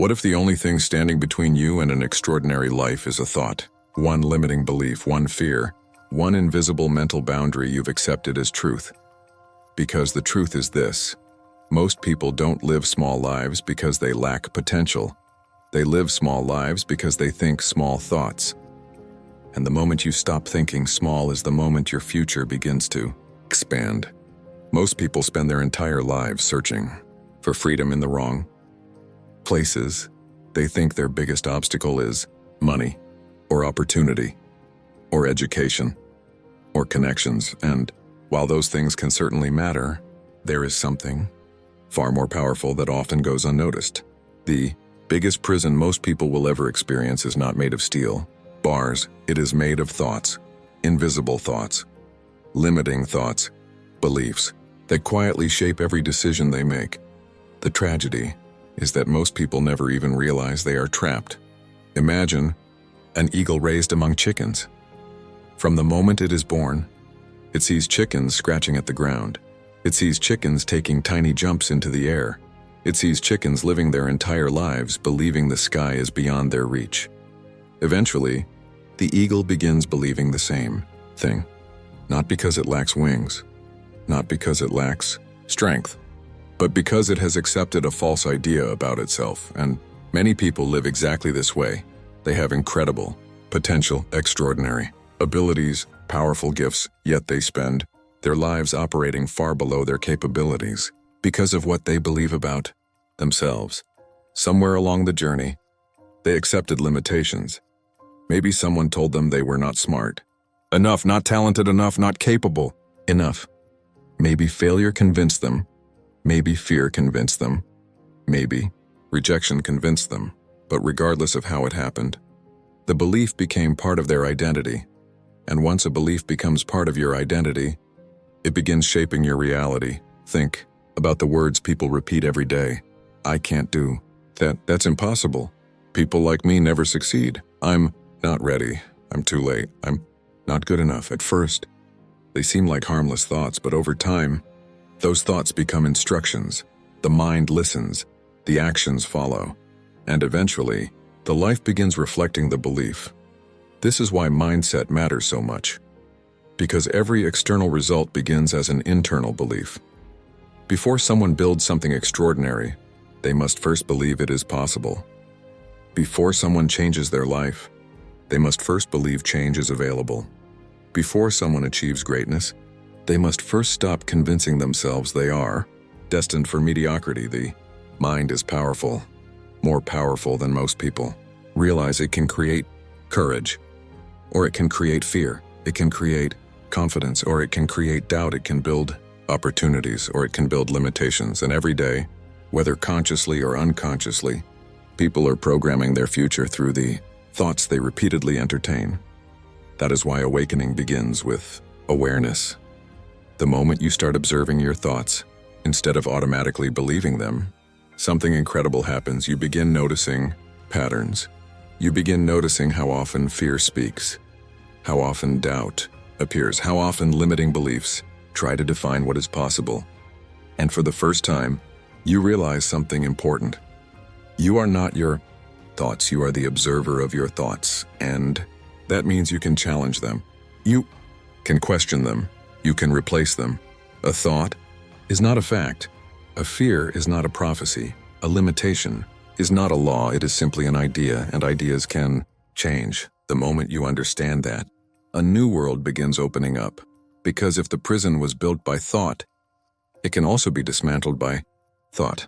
What if the only thing standing between you and an extraordinary life is a thought? One limiting belief, one fear, one invisible mental boundary you've accepted as truth. Because the truth is this: most people don't live small lives because they lack potential. They live small lives because they think small thoughts. And the moment you stop thinking small is the moment your future begins to expand. Most people spend their entire lives searching for freedom in the wrong places. They think their biggest obstacle is money, or opportunity, or education, or connections. And while those things can certainly matter, there is something far more powerful that often goes unnoticed. The biggest prison most people will ever experience is not made of steel, bars. It is made of thoughts, invisible thoughts, limiting thoughts, beliefs that quietly shape every decision they make. The tragedy is that most people never even realize they are trapped. Imagine an eagle raised among chickens. From the moment it is born, it sees chickens scratching at the ground. It sees chickens taking tiny jumps into the air. It sees chickens living their entire lives believing the sky is beyond their reach. Eventually, the eagle begins believing the same thing. Not because it lacks wings, not because it lacks strength, but because it has accepted a false idea about itself. And many people live exactly this way. They have incredible potential, extraordinary abilities, powerful gifts, yet they spend their lives operating far below their capabilities because of what they believe about themselves. Somewhere along the journey, they accepted limitations. Maybe someone told them they were not smart enough, not talented enough, not capable enough. Maybe failure convinced them. Maybe fear convinced them. Maybe rejection convinced them. But regardless of how it happened, the belief became part of their identity. And once a belief becomes part of your identity, it begins shaping your reality. Think about the words people repeat every day. I can't do that. That's impossible. People like me never succeed. I'm not ready. I'm too late. I'm not good enough. At first, they seem like harmless thoughts, but over time, those thoughts become instructions. The mind listens, the actions follow, and eventually, the life begins reflecting the belief. This is why mindset matters so much. Because every external result begins as an internal belief. Before someone builds something extraordinary, they must first believe it is possible. Before someone changes their life, they must first believe change is available. Before someone achieves greatness, they must first stop convincing themselves they are destined for mediocrity. The mind is powerful, more powerful than most people realize. It can create courage, or it can create fear. It can create confidence, or it can create doubt. It can build opportunities, or it can build limitations. And every day, whether consciously or unconsciously, people are programming their future through the thoughts they repeatedly entertain. That is why awakening begins with awareness. The moment you start observing your thoughts, instead of automatically believing them, something incredible happens. You begin noticing patterns. You begin noticing how often fear speaks, how often doubt appears, how often limiting beliefs try to define what is possible. And for the first time, you realize something important. You are not your thoughts, you are the observer of your thoughts, and that means you can challenge them. You can question them. You can replace them. A thought is not a fact. A fear is not a prophecy. A limitation is not a law. It is simply an idea, and ideas can change. The moment you understand that, a new world begins opening up. Because if the prison was built by thought, it can also be dismantled by thought.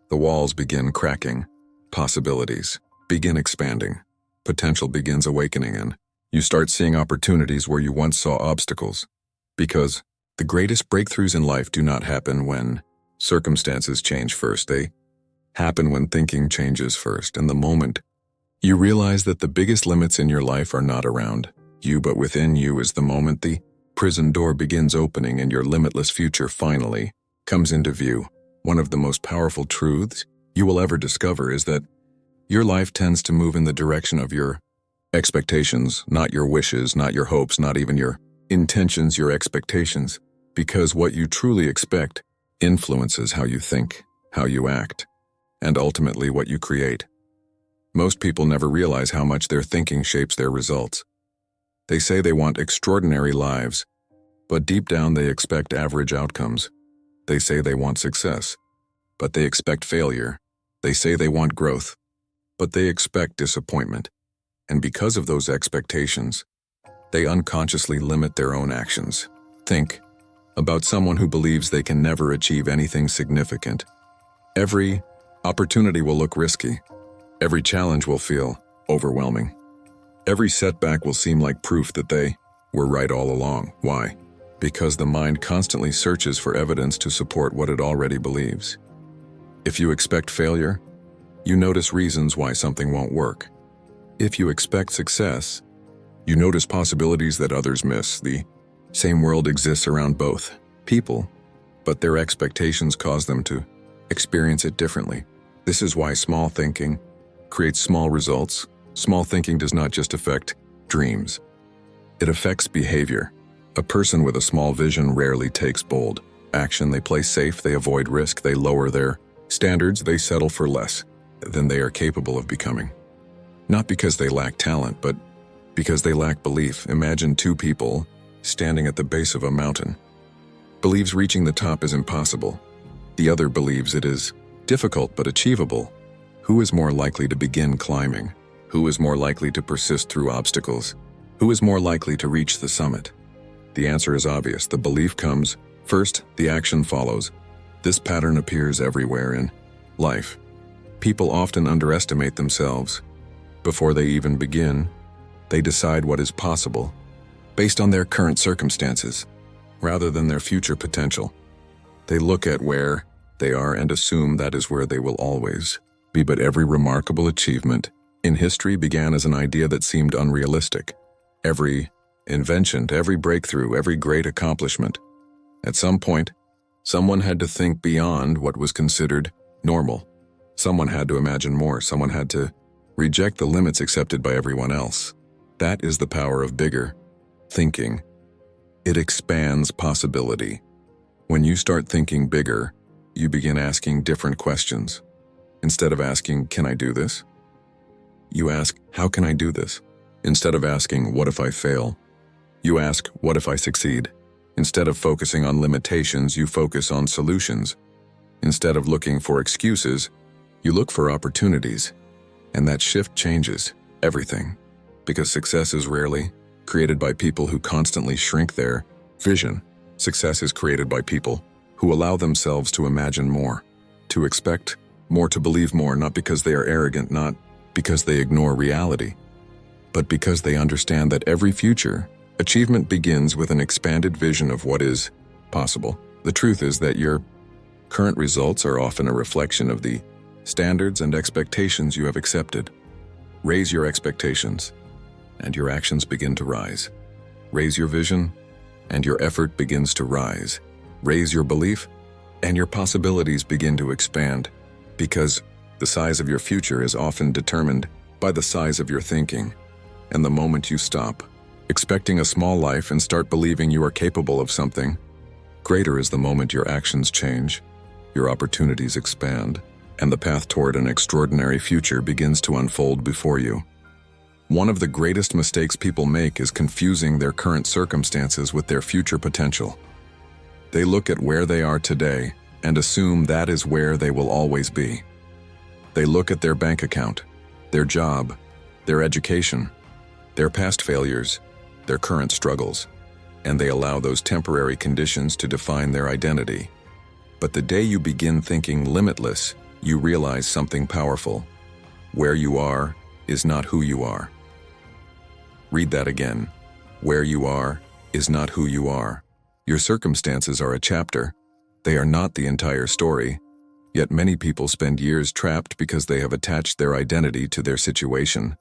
The walls begin cracking. Possibilities begin expanding. Potential begins awakening, and you start seeing opportunities where you once saw obstacles. Because the greatest breakthroughs in life do not happen when circumstances change first. They happen when thinking changes first. And the moment you realize that the biggest limits in your life are not around you but within you is the moment the prison door begins opening and your limitless future finally comes into view. One of the most powerful truths you will ever discover is that your life tends to move in the direction of your expectations, not your wishes, not your hopes, not even your intentions, your expectations, because what you truly expect influences how you think, how you act, and ultimately what you create. Most people never realize how much their thinking shapes their results. They say they want extraordinary lives, but deep down they expect average outcomes. They say they want success, but they expect failure. They say they want growth, but they expect disappointment. And because of those expectations, they unconsciously limit their own actions. Think about someone who believes they can never achieve anything significant. Every opportunity will look risky. Every challenge will feel overwhelming. Every setback will seem like proof that they were right all along. Why? Because the mind constantly searches for evidence to support what it already believes. If you expect failure, you notice reasons why something won't work. If you expect success, you notice possibilities that others miss. The same world exists around both people, but their expectations cause them to experience it differently. This is why small thinking creates small results. Small thinking does not just affect dreams. It affects behavior. A person with a small vision rarely takes bold action. They play safe, they avoid risk, they lower their standards, they settle for less than they are capable of becoming. Not because they lack talent, but because they lack belief. Imagine two people standing at the base of a mountain. Believes reaching the top is impossible. The other believes it is difficult but achievable. Who is more likely to begin climbing? Who is more likely to persist through obstacles? Who is more likely to reach the summit? The answer is obvious. The belief comes first, the action follows. This pattern appears everywhere in life. People often underestimate themselves. Before they even begin, they decide what is possible based on their current circumstances, rather than their future potential. They look at where they are and assume that is where they will always be. But every remarkable achievement in history began as an idea that seemed unrealistic. Every invention, every breakthrough, every great accomplishment. At some point, someone had to think beyond what was considered normal. Someone had to imagine more. Someone had to reject the limits accepted by everyone else. That is the power of bigger thinking. It expands possibility. When you start thinking bigger, you begin asking different questions. Instead of asking, can I do this? You ask, how can I do this? Instead of asking, what if I fail? You ask, what if I succeed? Instead of focusing on limitations, you focus on solutions. Instead of looking for excuses, you look for opportunities. And that shift changes everything. Because success is rarely created by people who constantly shrink their vision. Success is created by people who allow themselves to imagine more, to expect more, to believe more, not because they are arrogant, not because they ignore reality, but because they understand that every future achievement begins with an expanded vision of what is possible. The truth is that your current results are often a reflection of the standards and expectations you have accepted. Raise your expectations, and your actions begin to rise. Raise your vision, and your effort begins to rise. Raise your belief, and your possibilities begin to expand. Because the size of your future is often determined by the size of your thinking. And the moment you stop expecting a small life and start believing you are capable of something greater is the moment your actions change, your opportunities expand, and the path toward an extraordinary future begins to unfold before you. One of the greatest mistakes people make is confusing their current circumstances with their future potential. They look at where they are today and assume that is where they will always be. They look at their bank account, their job, their education, their past failures, their current struggles, and they allow those temporary conditions to define their identity. But the day you begin thinking limitless, you realize something powerful. Where you are is not who you are. Read that again. Where you are is not who you are. Your circumstances are a chapter. They are not the entire story. Yet many people spend years trapped because they have attached their identity to their situation.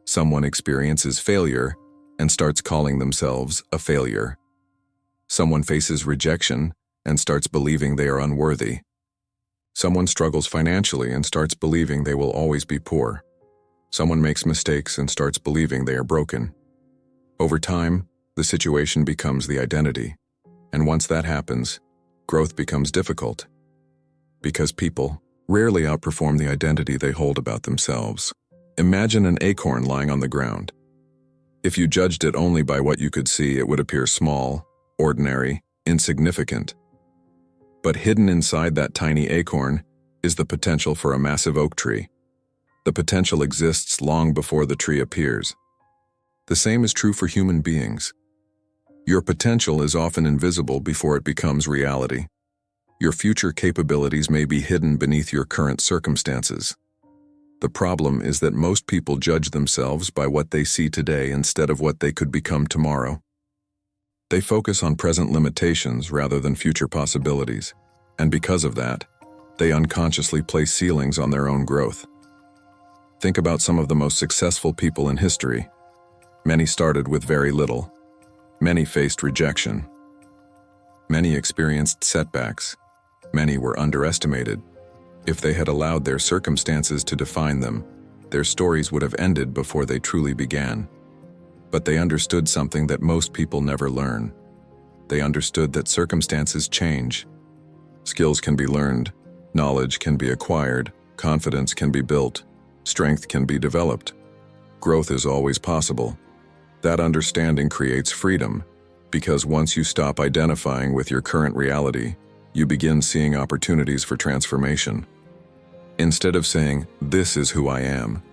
Someone experiences failure and starts calling themselves a failure. Someone faces rejection and starts believing they are unworthy. Someone struggles financially and starts believing they will always be poor. Someone makes mistakes and starts believing they are broken. Over time, the situation becomes the identity. And once that happens, growth becomes difficult. Because people rarely outperform the identity they hold about themselves. Imagine an acorn lying on the ground. If you judged it only by what you could see, it would appear small, ordinary, insignificant. But hidden inside that tiny acorn is the potential for a massive oak tree. The potential exists long before the tree appears. The same is true for human beings. Your potential is often invisible before it becomes reality. Your future capabilities may be hidden beneath your current circumstances. The problem is that most people judge themselves by what they see today instead of what they could become tomorrow. They focus on present limitations rather than future possibilities, and because of that, they unconsciously place ceilings on their own growth. Think about some of the most successful people in history. Many started with very little. Many faced rejection. Many experienced setbacks. Many were underestimated. If they had allowed their circumstances to define them, their stories would have ended before they truly began. But they understood something that most people never learn. They understood that circumstances change. Skills can be learned, knowledge can be acquired, confidence can be built, strength can be developed. Growth is always possible. That understanding creates freedom, because once you stop identifying with your current reality, you begin seeing opportunities for transformation. Instead of saying, "This is who I am,"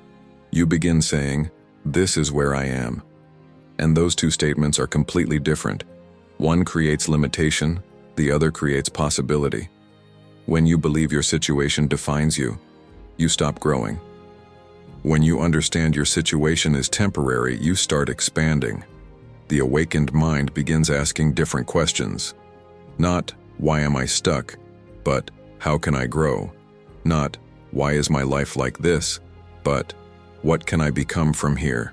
you begin saying, "This is where I am." And those two statements are completely different. One creates limitation, the other creates possibility. When you believe your situation defines you, you stop growing. When you understand your situation is temporary, you start expanding. The awakened mind begins asking different questions. Not, "Why am I stuck?" but, "How can I grow?" Not, "Why is my life like this?" but, "What can I become from here?"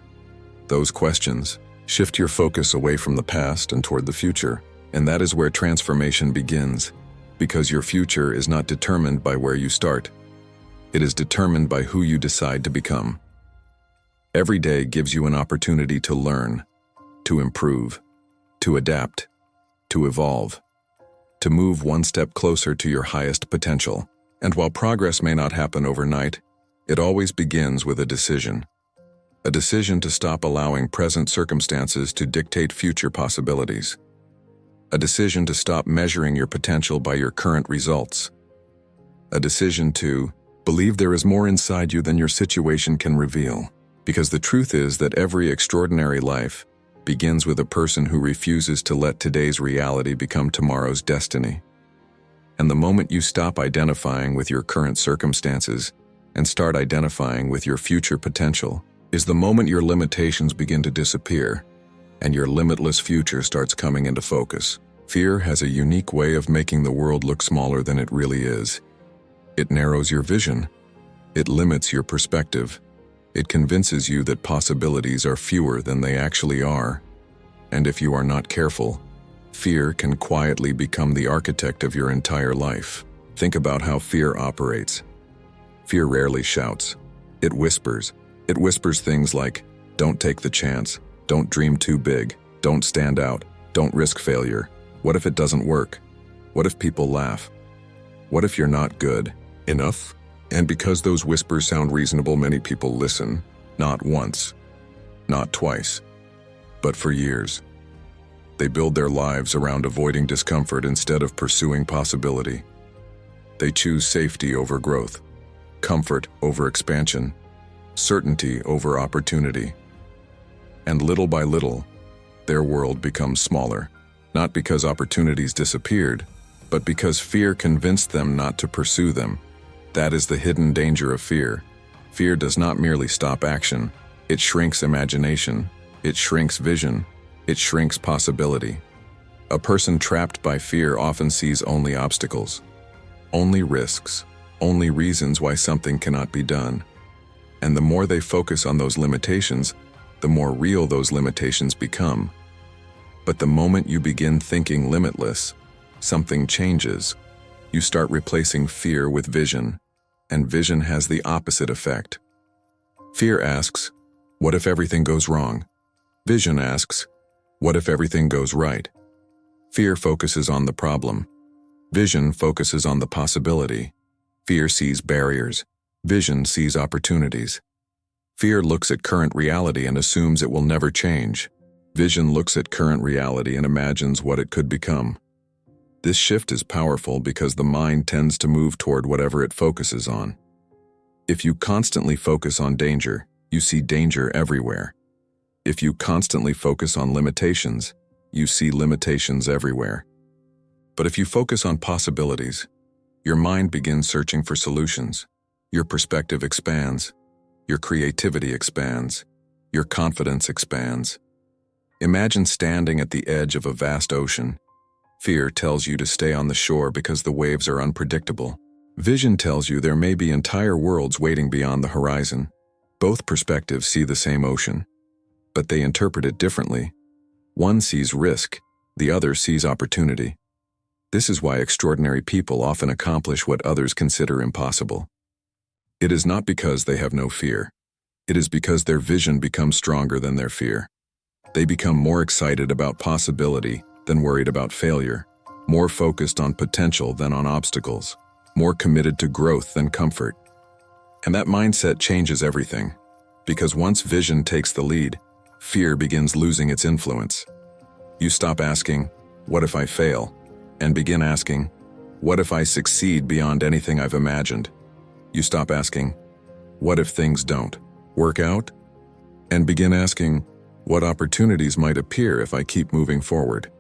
Those questions shift your focus away from the past and toward the future, and that is where transformation begins, because your future is not determined by where you start. It is determined by who you decide to become. Every day gives you an opportunity to learn, to improve, to adapt, to evolve, to move one step closer to your highest potential. And while progress may not happen overnight, it always begins with a decision. A decision to stop allowing present circumstances to dictate future possibilities. A decision to stop measuring your potential by your current results. A decision to believe there is more inside you than your situation can reveal. Because the truth is that every extraordinary life begins with a person who refuses to let today's reality become tomorrow's destiny. And the moment you stop identifying with your current circumstances and start identifying with your future potential is the moment your limitations begin to disappear and your limitless future starts coming into focus. Fear has a unique way of making the world look smaller than it really is. It narrows your vision. It limits your perspective. It convinces you that possibilities are fewer than they actually are. And if you are not careful, fear can quietly become the architect of your entire life. Think about how fear operates. Fear rarely shouts. It whispers. It whispers things like, "Don't take the chance. Don't dream too big. Don't stand out. Don't risk failure. What if it doesn't work? What if people laugh? What if you're not good enough?" And because those whispers sound reasonable, many people listen, not once, not twice, but for years. They build their lives around avoiding discomfort instead of pursuing possibility. They choose safety over growth, comfort over expansion, certainty over opportunity. And little by little, their world becomes smaller, not because opportunities disappeared, but because fear convinced them not to pursue them. That is the hidden danger of fear. Fear does not merely stop action. It shrinks imagination. It shrinks vision. It shrinks possibility. A person trapped by fear often sees only obstacles, only risks, only reasons why something cannot be done. And the more they focus on those limitations, the more real those limitations become. But the moment you begin thinking limitless, something changes. You start replacing fear with vision, and vision has the opposite effect. Fear asks, "What if everything goes wrong?" Vision asks, "What if everything goes right?" Fear focuses on the problem. Vision focuses on the possibility. Fear sees barriers. Vision sees opportunities. Fear looks at current reality and assumes it will never change. Vision looks at current reality and imagines what it could become. This shift is powerful because the mind tends to move toward whatever it focuses on. If you constantly focus on danger, you see danger everywhere. If you constantly focus on limitations, you see limitations everywhere. But if you focus on possibilities, your mind begins searching for solutions. Your perspective expands. Your creativity expands. Your confidence expands. Imagine standing at the edge of a vast ocean. Fear tells you to stay on the shore because the waves are unpredictable. Vision tells you there may be entire worlds waiting beyond the horizon. Both perspectives see the same ocean, but they interpret it differently. One sees risk, the other sees opportunity. This is why extraordinary people often accomplish what others consider impossible. It is not because they have no fear. It is because their vision becomes stronger than their fear. They become more excited about possibility than worried about failure, more focused on potential than on obstacles, more committed to growth than comfort. And that mindset changes everything, because once vision takes the lead, fear begins losing its influence. You stop asking, "What if I fail?" and begin asking, "What if I succeed beyond anything I've imagined?" You stop asking, "What if things don't work out?" and begin asking, "What opportunities might appear if I keep moving forward?"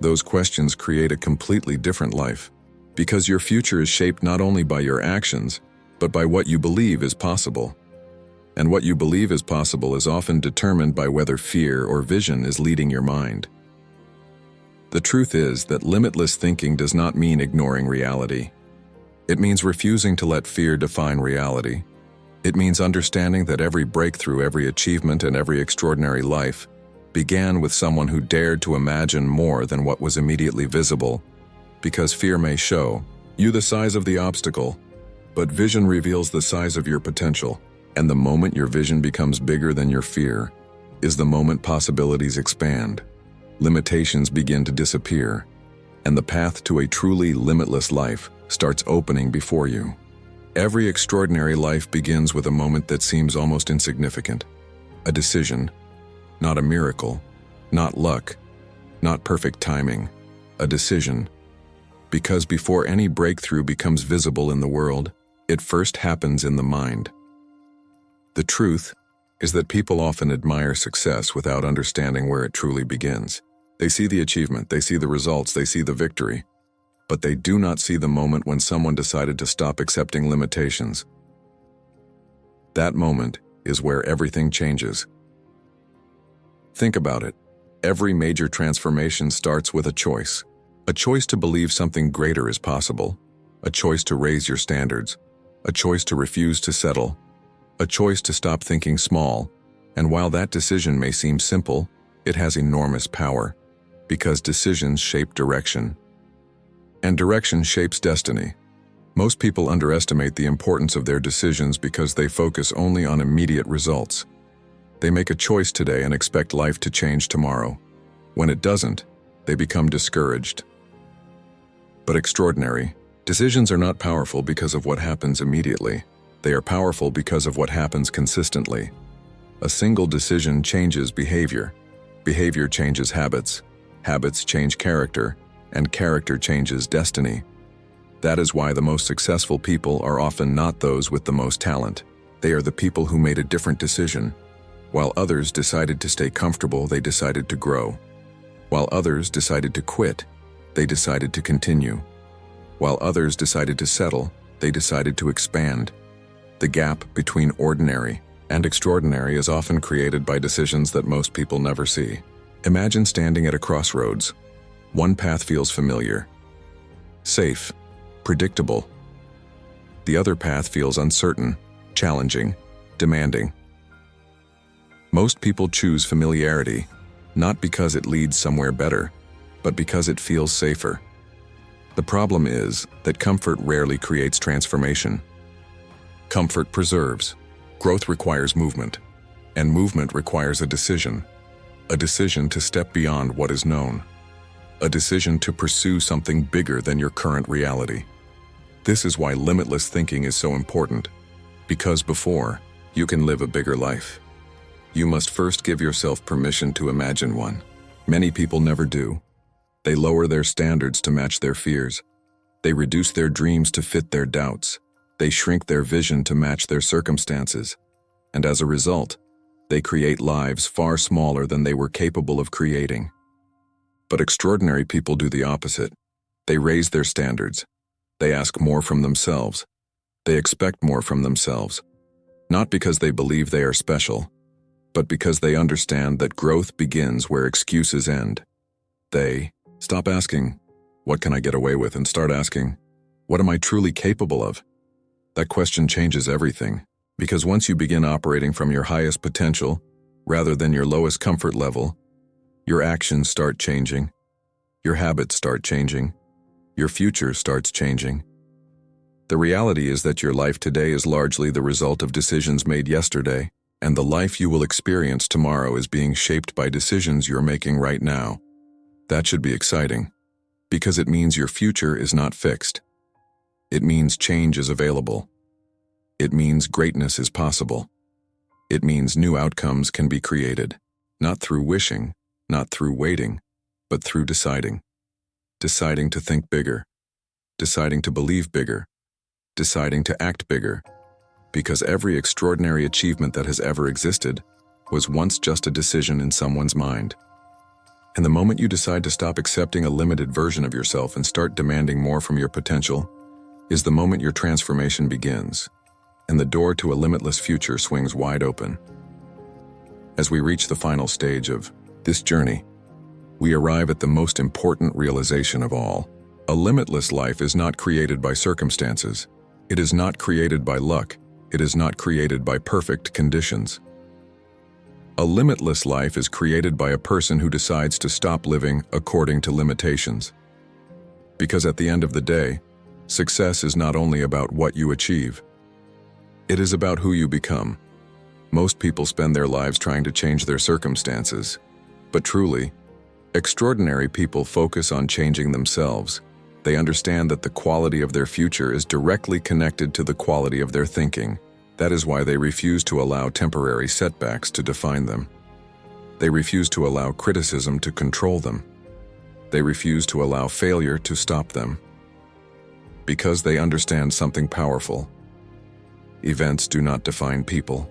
Those questions create a completely different life, because your future is shaped not only by your actions, but by what you believe is possible. And what you believe is possible is often determined by whether fear or vision is leading your mind. The truth is that limitless thinking does not mean ignoring reality. It means refusing to let fear define reality. It means understanding that every breakthrough, every achievement, and every extraordinary life began with someone who dared to imagine more than what was immediately visible, because fear may show you the size of the obstacle, but vision reveals the size of your potential. And the moment your vision becomes bigger than your fear is the moment possibilities expand, limitations begin to disappear, and the path to a truly limitless life starts opening before you. Every extraordinary life begins with a moment that seems almost insignificant. A decision, not a miracle, not luck, not perfect timing, a decision. Because before any breakthrough becomes visible in the world, it first happens in the mind. The truth is that people often admire success without understanding where it truly begins. They see the achievement, they see the results, they see the victory, but they do not see the moment when someone decided to stop accepting limitations. That moment is where everything changes. Think about it. Every major transformation starts with a choice. A choice to believe something greater is possible. A choice to raise your standards. A choice to refuse to settle. A choice to stop thinking small. And while that decision may seem simple, it has enormous power, because decisions shape direction. And direction shapes destiny. Most people underestimate the importance of their decisions because they focus only on immediate results. They make a choice today and expect life to change tomorrow. When it doesn't, they become discouraged. But extraordinary decisions are not powerful because of what happens immediately. They are powerful because of what happens consistently. A single decision changes behavior. Behavior changes habits. Habits change character, and character changes destiny. That is why the most successful people are often not those with the most talent. They are the people who made a different decision. While others decided to stay comfortable, they decided to grow. While others decided to quit, they decided to continue. While others decided to settle, they decided to expand. The gap between ordinary and extraordinary is often created by decisions that most people never see. Imagine standing at a crossroads. One path feels familiar, safe, predictable. The other path feels uncertain, challenging, demanding. Most people choose familiarity, not because it leads somewhere better, but because it feels safer. The problem is that comfort rarely creates transformation. Comfort preserves. Growth requires movement, and movement requires a decision to step beyond what is known, a decision to pursue something bigger than your current reality. This is why limitless thinking is so important. Because before you can live a bigger life, you must first give yourself permission to imagine one. Many people never do. They lower their standards to match their fears. They reduce their dreams to fit their doubts. They shrink their vision to match their circumstances. And as a result, they create lives far smaller than they were capable of creating. But extraordinary people do the opposite. They raise their standards. They ask more from themselves. They expect more from themselves. Not because they believe they are special, but because they understand that growth begins where excuses end. They stop asking, "What can I get away with?" and start asking, "What am I truly capable of?" That question changes everything, because once you begin operating from your highest potential, rather than your lowest comfort level, your actions start changing, your habits start changing, your future starts changing. The reality is that your life today is largely the result of decisions made yesterday, and the life you will experience tomorrow is being shaped by decisions you're making right now. That should be exciting, because it means your future is not fixed. It means change is available. It means greatness is possible. It means new outcomes can be created, not through wishing, not through waiting, but through deciding. Deciding to think bigger, deciding to believe bigger, deciding to act bigger, because every extraordinary achievement that has ever existed was once just a decision in someone's mind. And the moment you decide to stop accepting a limited version of yourself and start demanding more from your potential, is the moment your transformation begins, and the door to a limitless future swings wide open. As we reach the final stage of this journey, we arrive at the most important realization of all. A limitless life is not created by circumstances. It is not created by luck. It is not created by perfect conditions. A limitless life is created by a person who decides to stop living according to limitations. Because at the end of the day, success is not only about what you achieve. It is about who you become. Most people spend their lives trying to change their circumstances, but truly, extraordinary people focus on changing themselves. They understand that the quality of their future is directly connected to the quality of their thinking. That is why they refuse to allow temporary setbacks to define them. They refuse to allow criticism to control them. They refuse to allow failure to stop them. Because they understand something powerful. Events do not define people.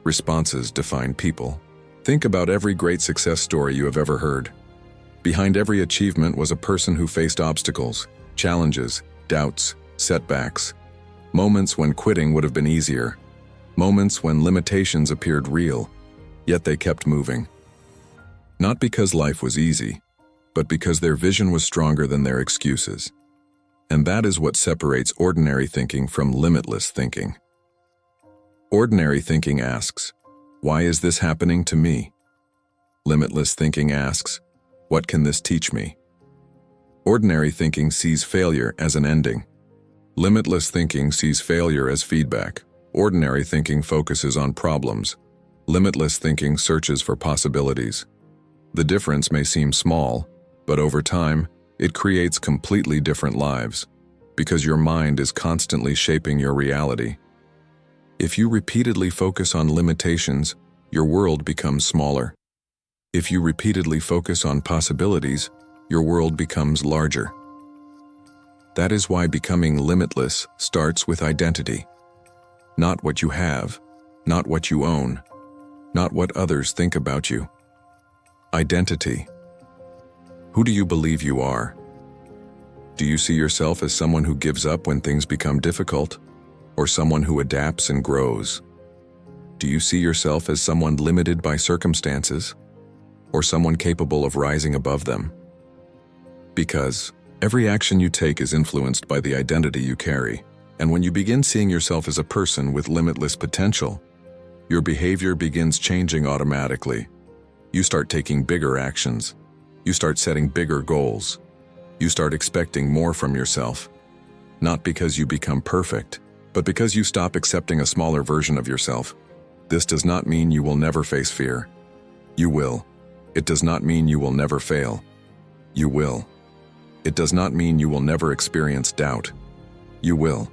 Responses define people. Think about every great success story you have ever heard. Behind every achievement was a person who faced obstacles, challenges, doubts, setbacks. Moments when quitting would have been easier. Moments when limitations appeared real, yet they kept moving. Not because life was easy, but because their vision was stronger than their excuses. And that is what separates ordinary thinking from limitless thinking. Ordinary thinking asks, "Why is this happening to me?" Limitless thinking asks, "What can this teach me?" Ordinary thinking sees failure as an ending. Limitless thinking sees failure as feedback. Ordinary thinking focuses on problems. Limitless thinking searches for possibilities. The difference may seem small, but over time, it creates completely different lives, because your mind is constantly shaping your reality. If you repeatedly focus on limitations, your world becomes smaller. If you repeatedly focus on possibilities, your world becomes larger. That is why becoming limitless starts with identity. Not what you have, not what you own, not what others think about you. Identity. Who do you believe you are? Do you see yourself as someone who gives up when things become difficult, or someone who adapts and grows? Do you see yourself as someone limited by circumstances, or someone capable of rising above them? Because every action you take is influenced by the identity you carry, and when you begin seeing yourself as a person with limitless potential, your behavior begins changing automatically. You start taking bigger actions. You start setting bigger goals. You start expecting more from yourself. Not because you become perfect, but because you stop accepting a smaller version of yourself. This does not mean you will never face fear. You will. It does not mean you will never fail. You will. It does not mean you will never experience doubt. You will.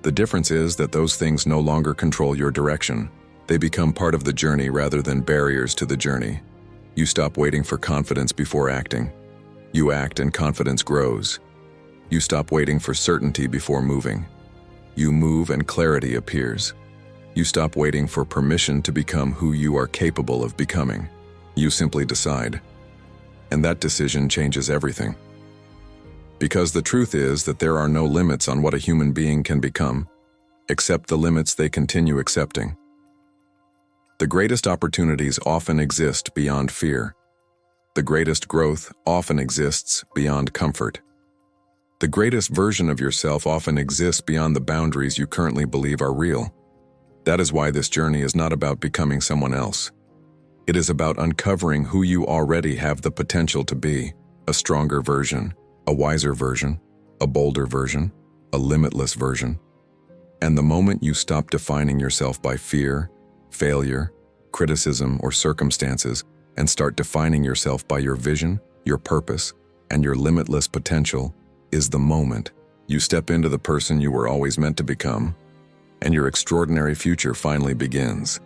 The difference is that those things no longer control your direction. They become part of the journey rather than barriers to the journey. You stop waiting for confidence before acting. You act and confidence grows. You stop waiting for certainty before moving. You move and clarity appears. You stop waiting for permission to become who you are capable of becoming. You simply decide. And that decision changes everything. Because the truth is that there are no limits on what a human being can become, except the limits they continue accepting. The greatest opportunities often exist beyond fear. The greatest growth often exists beyond comfort. The greatest version of yourself often exists beyond the boundaries you currently believe are real. That is why this journey is not about becoming someone else. It is about uncovering who you already have the potential to be: a stronger version, a wiser version, a bolder version, a limitless version. And the moment you stop defining yourself by fear, failure, criticism, or circumstances, and start defining yourself by your vision, your purpose, and your limitless potential, is the moment you step into the person you were always meant to become, and your extraordinary future finally begins.